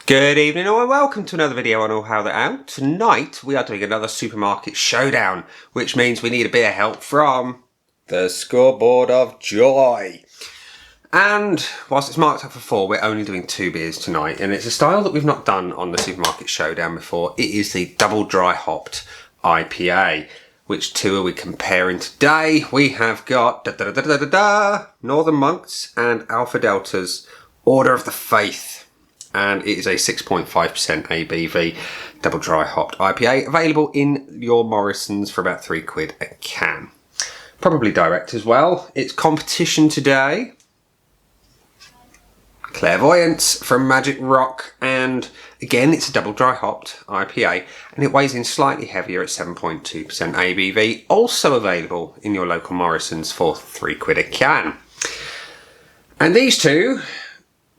Good evening and welcome to another video on All How They're Out. Tonight we are doing another supermarket showdown, which means we need a bit of help from the Scoreboard of Joy. And whilst it's marked up for 4, we're only doing 2 beers tonight, and it's a style that we've not done on the supermarket showdown before. It is the double dry hopped IPA. Which 2 are we comparing today? We have got Northern Monks and Alpha Delta's Order of the Faith. And it is a 6.5% ABV double dry hopped IPA, available in your Morrisons for about £3 a can. Probably direct as well. Its competition today, Clairvoyance from Magic Rock, and again it's a double dry hopped IPA, and it weighs in slightly heavier at 7.2% ABV, also available in your local Morrisons for £3 a can. And these two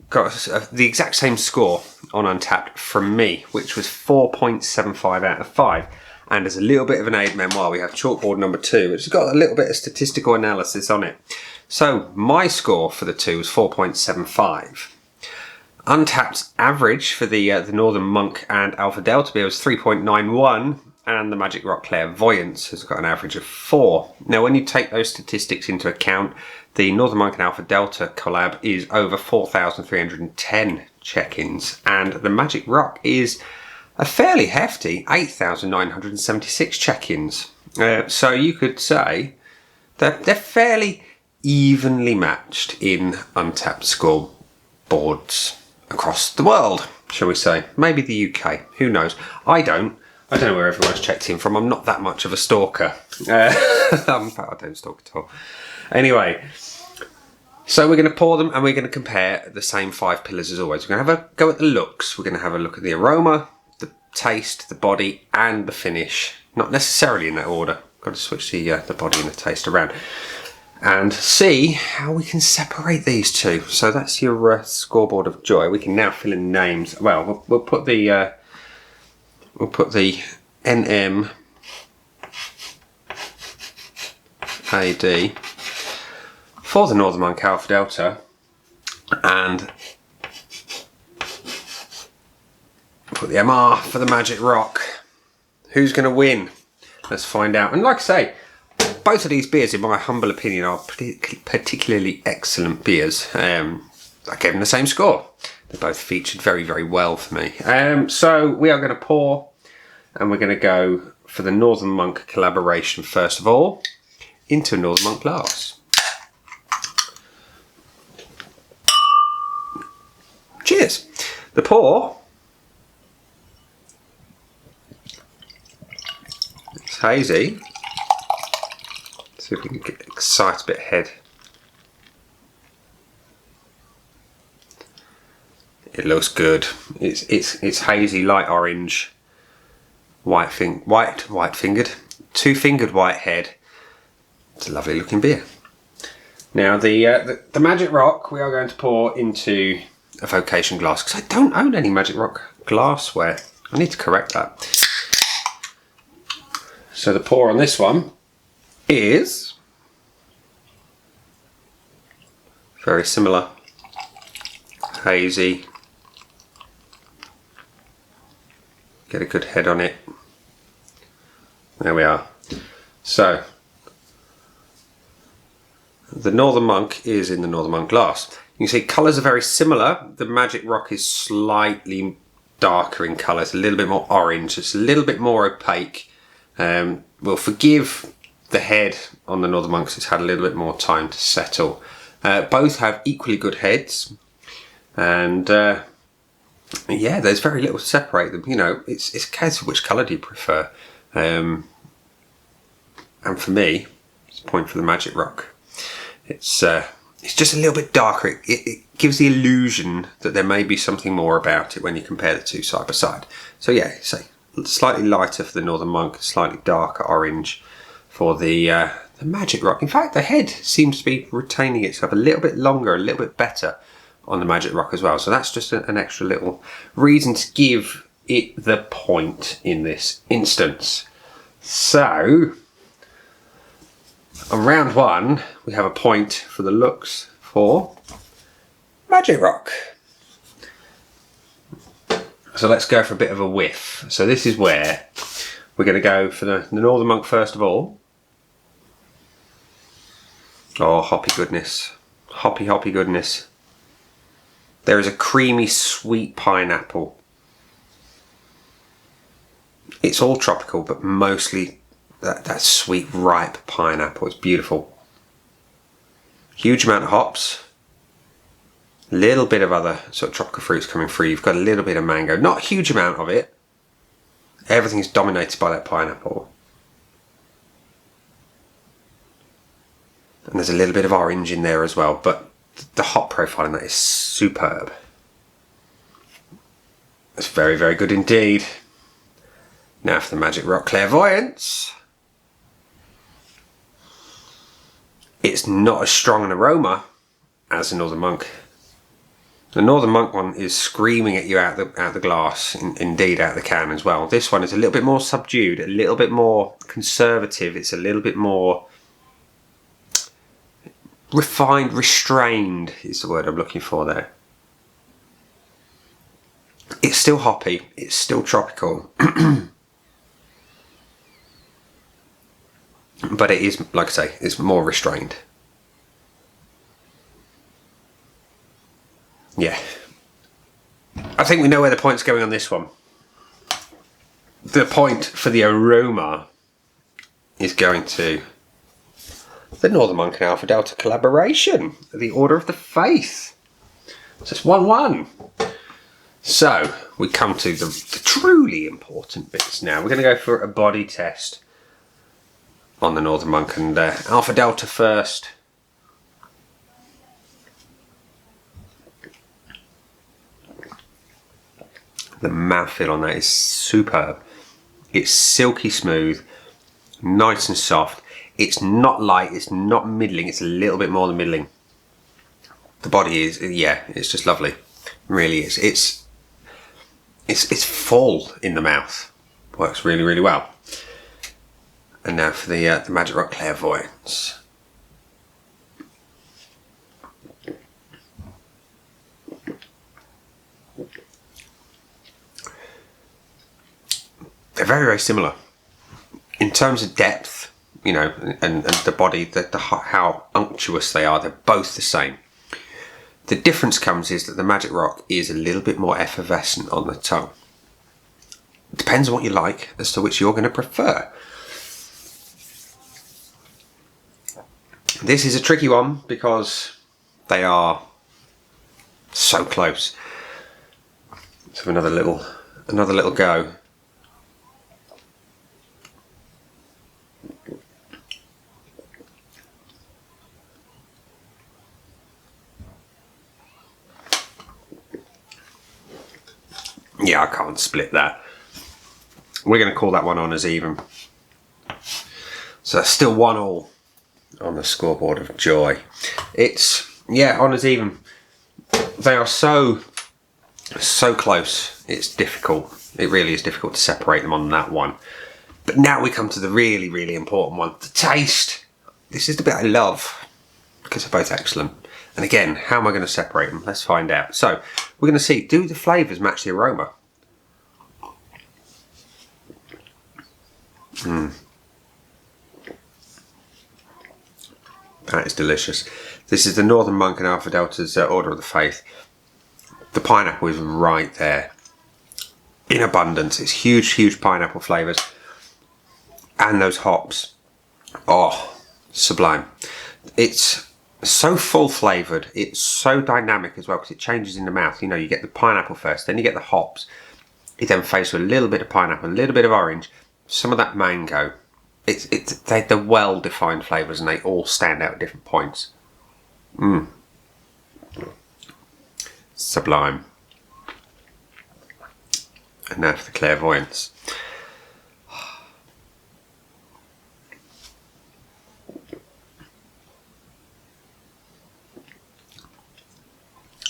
got the exact same score on Untappd from me, which was 4.75 out of 5. And as a little bit of an aid memoir, we have chalkboard number 2, which has got a little bit of statistical analysis on it. So my score for the 2 was 4.75. Untappd's average for the Northern Monk and Alpha Delta beer was 3.91, and the Magic Rock Clairvoyance has got an average of 4. Now, when you take those statistics into account, the Northern Monk and Alpha Delta collab is over 4,310 check-ins, and the Magic Rock is a fairly hefty 8,976 check-ins. So you could say that they're fairly evenly matched in Untappd scoreboards across the world, shall we say. Maybe the UK, who knows? I don't know where everyone's checked in from. I'm not that much of a stalker. I don't stalk at all. Anyway, so we're going to pour them and we're going to compare the same 5 pillars as always. We're going to have a go at the looks. We're going to have a look at the aroma, the taste, the body, and the finish. Not necessarily in that order. Got to switch the body and the taste around. And see how we can separate these two. So that's your Scoreboard of Joy. We can now fill in names. Well, we'll put the NM AD for the Northern Monk Alpha Delta, and put the MR for the Magic Rock. Who's going to win? Let's find out. And like I say, both of these beers, in my humble opinion, are particularly excellent beers. I gave them the same score. They both featured very, very well for me. So we are going to pour, and we're going to go for the Northern Monk collaboration first of all, into a Northern Monk glass. Cheers. The pour, it's hazy. See if we can get excited a bit ahead. It looks good. It's hazy, light orange, white fingered, 2-fingered white head. It's a lovely looking beer. Now the Magic Rock we are going to pour into a vocation glass, because I don't own any Magic Rock glassware. I need to correct that. So the pour on this one is very similar, hazy. Get a good head on it. There we are. So the Northern Monk is in the Northern Monk glass. You can see colours are very similar. The Magic Rock is slightly darker in colour. It's a little bit more orange. It's a little bit more opaque. We'll forgive the head on the Northern Monks. It's had a little bit more time to settle. Both have equally good heads. And yeah, there's very little to separate them. You know, it's a case of which colour do you prefer. And for me, it's a point for the Magic Rock. It's just a little bit darker. It gives the illusion that there may be something more about it when you compare the two side by side. So yeah, say slightly lighter for the Northern Monk, slightly darker orange for the Magic Rock. In fact, the head seems to be retaining itself a little bit longer, a little bit better on the Magic Rock as well. So that's just an extra little reason to give it the point in this instance. So on round 1, we have a point for the looks for Magic Rock. So let's go for a bit of a whiff. So this is where we're going to go for the Northern Monk first of all. Oh, hoppy goodness. Hoppy goodness. There is a creamy, sweet pineapple. It's all tropical, but mostly that sweet, ripe pineapple. It's beautiful. Huge amount of hops. Little bit of other sort of tropical fruits coming through. You've got a little bit of mango. Not a huge amount of it. Everything's dominated by that pineapple. And there's a little bit of orange in there as well. But the hop profile in that is superb. It's very, very good indeed. Now for the Magic Rock Clairvoyance. It's not as strong an aroma as the Northern Monk. The Northern Monk one is screaming at you out the glass, indeed out the can as well. This one is a little bit more subdued, a little bit more conservative. It's a little bit more refined, restrained is the word I'm looking for there. It's still hoppy, it's still tropical. But it is, like I say, it's more restrained. Yeah. I think we know where the point's going on this one. The point for the aroma is going to the Northern Monk and Alpha Delta collaboration, the Order of the Faith. So it's 1-1. So we come to the truly important bits now. We're going to go for a body test on the Northern Monk and Alpha Delta first. The mouthfeel on that is superb. It's silky smooth, nice and soft. It's not light, it's not middling, it's a little bit more than middling. The body is, yeah, it's just lovely. It really is. It's full in the mouth. Works really, really well. And now for the Magic Rock Clairvoyance. They're very, very similar in terms of depth, you know, and the body, how unctuous they are. They're both the same. The difference comes is that the Magic Rock is a little bit more effervescent on the tongue. It depends on what you like as to which you're going to prefer. This is a tricky one because they are so close. Let's have another little go. Yeah, I can't split that. We're going to call that one on as even. So that's still 1-1 on the scoreboard of joy. It's, yeah, on as even. They are so close. It's difficult. It really is difficult to separate them on that one. But now we come to the really, really important one. The taste. This is the bit I love because they're both excellent. And again, how am I going to separate them? Let's find out. So we're going to see, do the flavours match the aroma? That is delicious. This is the Northern Monk and Alpha Delta's Order of the Faith. The pineapple is right there in abundance. It's huge, huge pineapple flavours. And those hops. Oh, sublime. It's so full flavoured. It's so dynamic as well because it changes in the mouth. You know, you get the pineapple first, then you get the hops. You then face with a little bit of pineapple, a little bit of orange, some of that mango. They're well-defined flavours and they all stand out at different points. Sublime. And now for the Clairvoyance.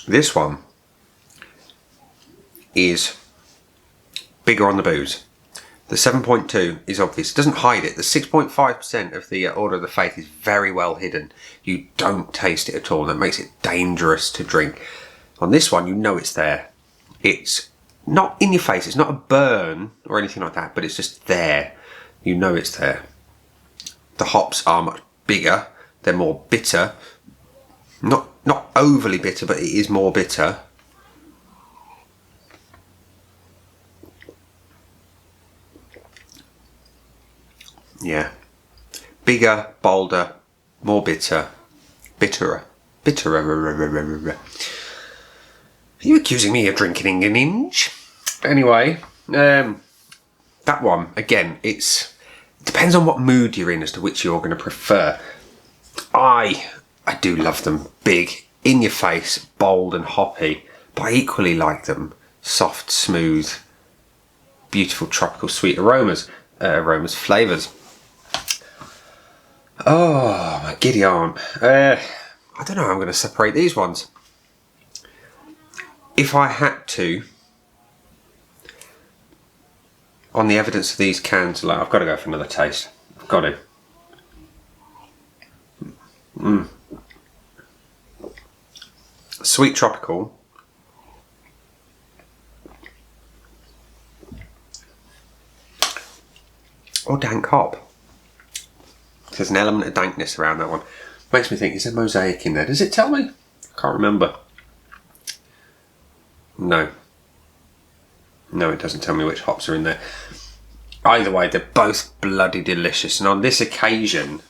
This one is bigger on the booze. The 7.2 is obvious. It doesn't hide it. The 6.5% of the Order of the Faith is very well hidden. You don't taste it at all. That makes it dangerous to drink. On this one, you know it's there. It's not in your face. It's not a burn or anything like that, but it's just there. You know it's there. The hops are much bigger. They're more bitter. Not overly bitter, but it is more bitter. Yeah. Bigger, bolder, more bitter. Bitterer. Bitterer. Are you accusing me of drinking an inch? Anyway, that one, again, it depends on what mood you're in as to which you're going to prefer. I do love them big, in your face, bold and hoppy, but I equally like them soft, smooth, beautiful tropical sweet aromas, flavours. Oh, my giddy aunt. I don't know how I'm going to separate these ones. If I had to, on the evidence of these cans, like, I've got to go for another taste. I've got to. Sweet tropical. Or dank hop. There's an element of dankness around that one. Makes me think, is there mosaic in there? Does it tell me? I can't remember. No. No, it doesn't tell me which hops are in there. Either way, they're both bloody delicious. And on this occasion,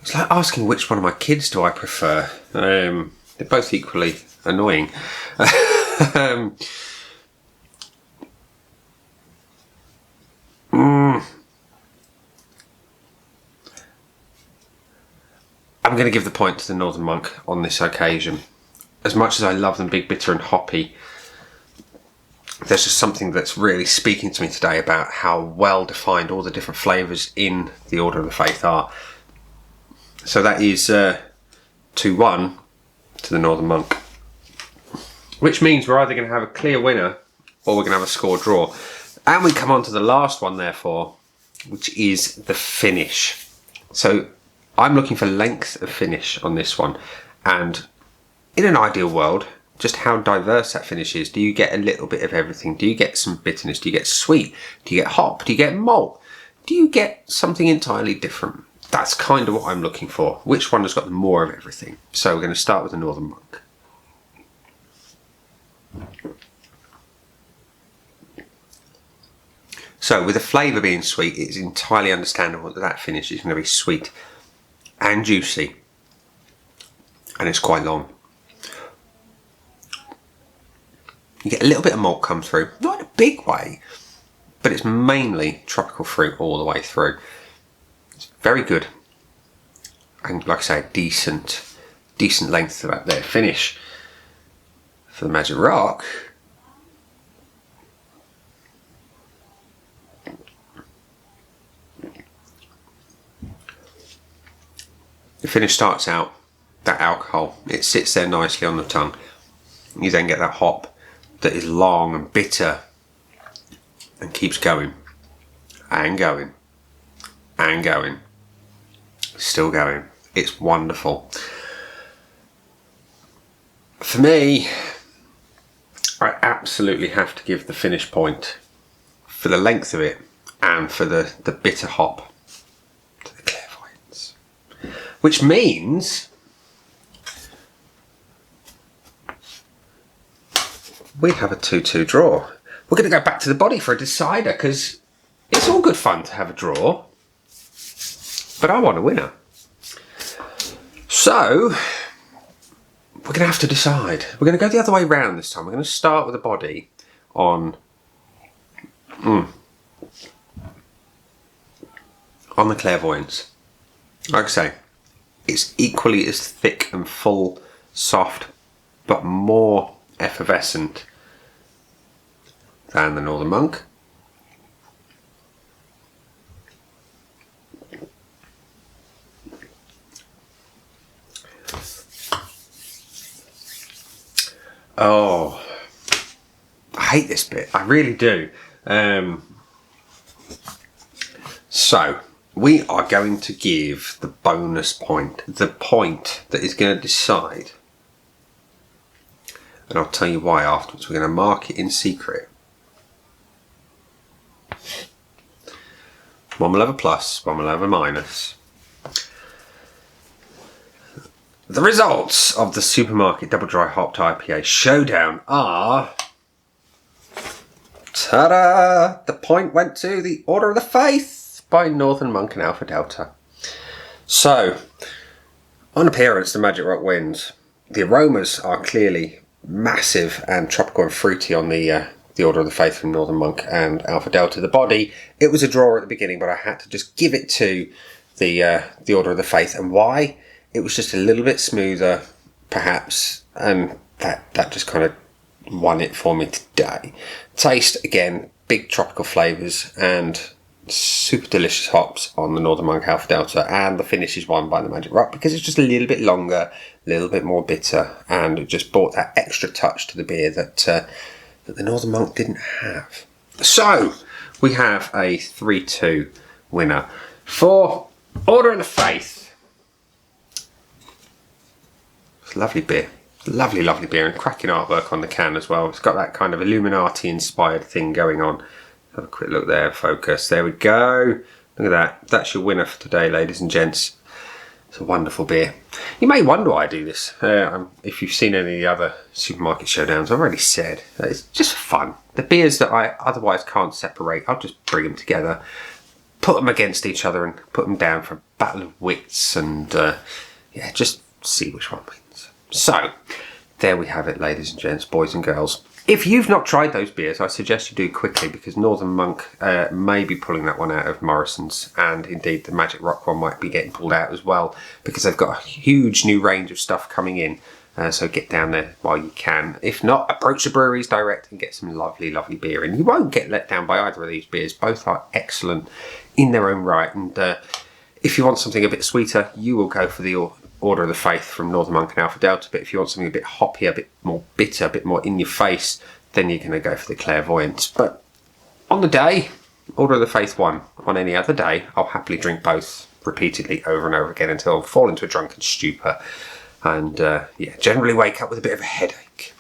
it's like asking which one of my kids do I prefer. They're both equally annoying. I'm going to give the point to the Northern Monk on this occasion. As much as I love them big, bitter and hoppy, there's just something that's really speaking to me today about how well defined all the different flavours in the Order of the Faith are. So that is 2-1 to the Northern Monk. Which means we're either going to have a clear winner or we're going to have a score draw. And we come on to the last one, therefore, which is the finish. So I'm looking for length of finish on this one. And in an ideal world, just how diverse that finish is. Do you get a little bit of everything? Do you get some bitterness? Do you get sweet? Do you get hop? Do you get malt? Do you get something entirely different? That's kind of what I'm looking for. Which one has got more of everything? So we're going to start with the Northern Monk. So with the flavour being sweet, it's entirely understandable that that finish is going to be sweet and juicy, and it's quite long. You get a little bit of malt come through, not in a big way, but it's mainly tropical fruit all the way through. It's very good, and like I say, decent length to that there finish for the Magic Rock. The finish starts out, that alcohol, it sits there nicely on the tongue. You then get that hop that is long and bitter and keeps going and going and going, still going. It's wonderful. For me, I absolutely have to give the finish point for the length of it and for the bitter hop to the Clairvoyance. Which means we have a 2-2 draw. We're going to go back to the body for a decider because it's all good fun to have a draw, but I want a winner. So we're going to have to decide. We're going to go the other way round this time. We're going to start with the body on the Clairvoyance. Like I say, it's equally as thick and full, soft, but more effervescent than the Northern Monk. Oh, I hate this bit. I really do. So, we are going to give the bonus point, the point that is going to decide, and I'll tell you why afterwards. We're going to mark it in secret. One will have a plus, one will have a minus. The results of the Supermarket Double Dry Hopped IPA Showdown are... ta-da! The point went to the Order of the Faith by Northern Monk and Alpha Delta. So, on appearance, the Magic Rock wins. The aromas are clearly massive and tropical and fruity on the Order of the Faith from Northern Monk and Alpha Delta. The body, it was a draw at the beginning, but I had to just give it to the Order of the Faith. And why? It was just a little bit smoother, perhaps, and that just kind of won it for me today. Taste, again, big tropical flavours and super delicious hops on the Northern Monk Alpha Delta, and the finish is won by the Magic Rock because it's just a little bit longer, a little bit more bitter, and it just brought that extra touch to the beer that the Northern Monk didn't have. So, we have a 3-2 winner for Order of the Faith. It's a lovely beer. Lovely, lovely beer, and cracking artwork on the can as well. It's got that kind of Illuminati-inspired thing going on. Have a quick look there, focus. There we go. Look at that. That's your winner for today, ladies and gents. It's a wonderful beer. You may wonder why I do this. If you've seen any of the other Supermarket Showdowns, I've already said that it's just fun. The beers that I otherwise can't separate, I'll just bring them together, put them against each other and put them down for a battle of wits, and yeah, just see which one wins. So, there we have it, ladies and gents, boys and girls. If you've not tried those beers, I suggest you do quickly, because Northern Monk may be pulling that one out of Morrison's, and indeed the Magic Rock one might be getting pulled out as well, because they've got a huge new range of stuff coming in. So get down there while you can. If not, approach the breweries direct and get some lovely, lovely beer in. You won't get let down by either of these beers. Both are excellent in their own right. And if you want something a bit sweeter, you will go for the Order of the Faith from Northern Monk and Alpha Delta. But if you want something a bit hoppy, a bit more bitter, a bit more in your face, then you're going to go for the Clairvoyance. But on the day, Order of the Faith won. On any other day, I'll happily drink both repeatedly over and over again until I fall into a drunken stupor. And yeah, generally wake up with a bit of a headache.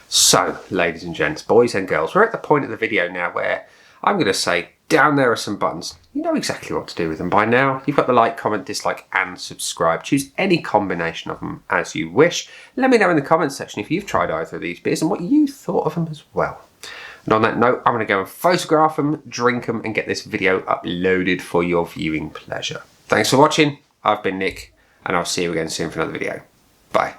So, ladies and gents, boys and girls, we're at the point of the video now where I'm going to say, down there are some buttons. You know exactly what to do with them by now. You've got the like, comment, dislike, and subscribe. Choose any combination of them as you wish. Let me know in the comments section if you've tried either of these beers and what you thought of them as well. And on that note, I'm going to go and photograph them, drink them, and get this video uploaded for your viewing pleasure. Thanks for watching. I've been Nick, and I'll see you again soon for another video. Bye.